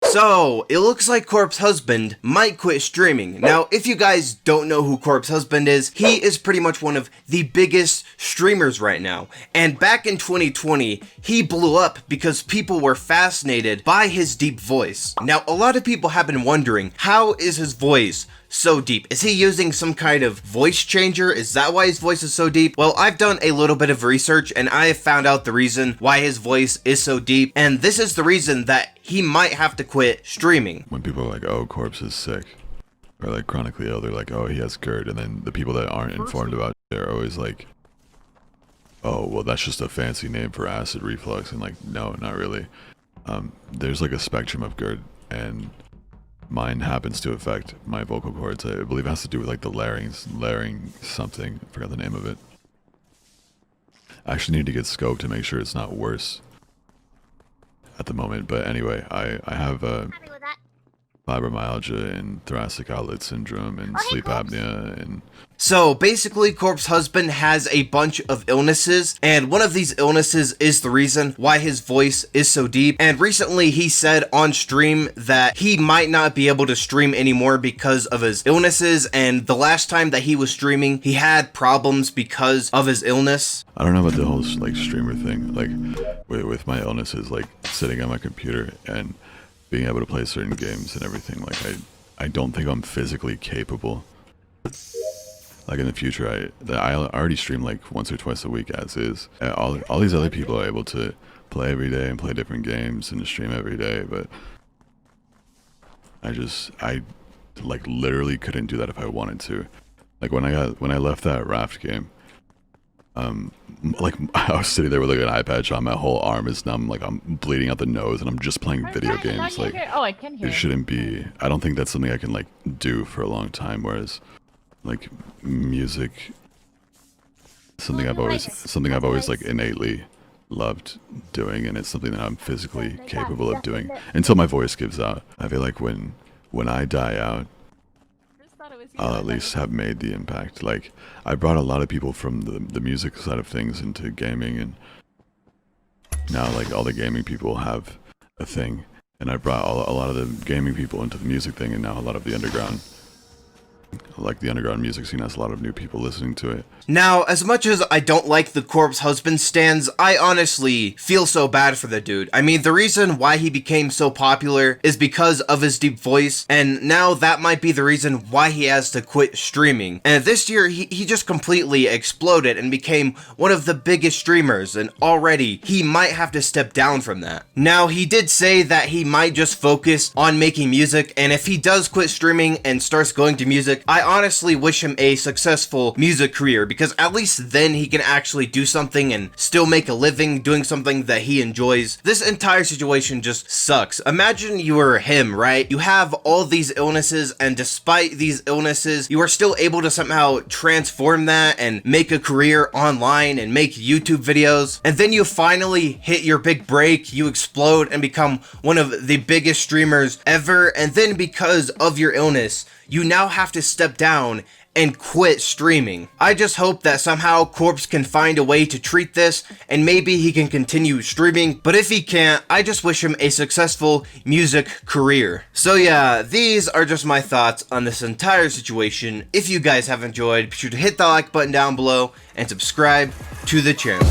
So, it looks like Corpse Husband might quit streaming. Now, if you guys don't know who Corpse Husband is, he is pretty much one of the biggest streamers right now. And back in 2020, he blew up because people were fascinated by his deep voice. Now, a lot of people have been wondering, how is his voice so deep? Is he using some kind of voice changer? Is that why his voice is so deep? Well, I've done a little bit of research and I have found out the reason why his voice is so deep, and this is the reason that he might have to quit streaming. When people are like, oh, Corpse is sick, or like chronically ill, they're like, oh, he has GERD, and then the people that aren't informed about it are always like, oh, well, that's just a fancy name for acid reflux, and like, no, not really. There's like a spectrum of GERD, and mine happens to affect my vocal cords. I believe it has to do with like the larynx something. I forgot the name of it. I actually need to get scoped to make sure it's not worse at the moment. But anyway, I have fibromyalgia and thoracic outlet syndrome and sleep apnea and... So basically, Corpse Husband has a bunch of illnesses, and one of these illnesses is the reason why his voice is so deep. And recently he said on stream that he might not be able to stream anymore because of his illnesses, and the last time that he was streaming, he had problems because of his illness. I don't know about the whole like streamer thing, like with my illnesses, like sitting on my computer and being able to play certain games and everything. Like I don't think I'm physically capable. Like in the future, I already stream like once or twice a week as is. All these other people are able to play every day and play different games and stream every day, but I like literally couldn't do that if I wanted to. Like when I left that raft game, like I was sitting there with like an iPad shot, my whole arm is numb, like I'm bleeding out the nose, and I'm just playing video games. Like, oh, I can hear. It shouldn't be. I don't think that's something I can like do for a long time. Whereas, like music, something I've always like innately loved doing, and it's something that I'm physically capable of doing until my voice gives out. I feel like when I die out, I'll at least have made the impact. Like, I brought a lot of people from the music side of things into gaming, and now like all the gaming people have a thing, and I brought a lot of the gaming people into the music thing, and now a lot of the underground music scene has a lot of new people listening to it. Now, as much as I don't like the Corpse Husband stans, I honestly feel so bad for the dude. I mean, the reason why he became so popular is because of his deep voice, and now that might be the reason why he has to quit streaming. And this year, he just completely exploded and became one of the biggest streamers, and already he might have to step down from that. Now, he did say that he might just focus on making music, and if he does quit streaming and starts going to music, I honestly wish him a successful music career, because at least then he can actually do something and still make a living doing something that he enjoys. This entire situation just sucks. Imagine you were him, right? You have all these illnesses, and despite these illnesses, you are still able to somehow transform that and make a career online and make YouTube videos. And then you finally hit your big break, you explode and become one of the biggest streamers ever, and then because of your illness, you now have to step down and quit streaming. I just hope that somehow Corpse can find a way to treat this, and maybe he can continue streaming, but if he can't, I just wish him a successful music career. So yeah, these are just my thoughts on this entire situation. If you guys have enjoyed, be sure to hit the like button down below and subscribe to the channel.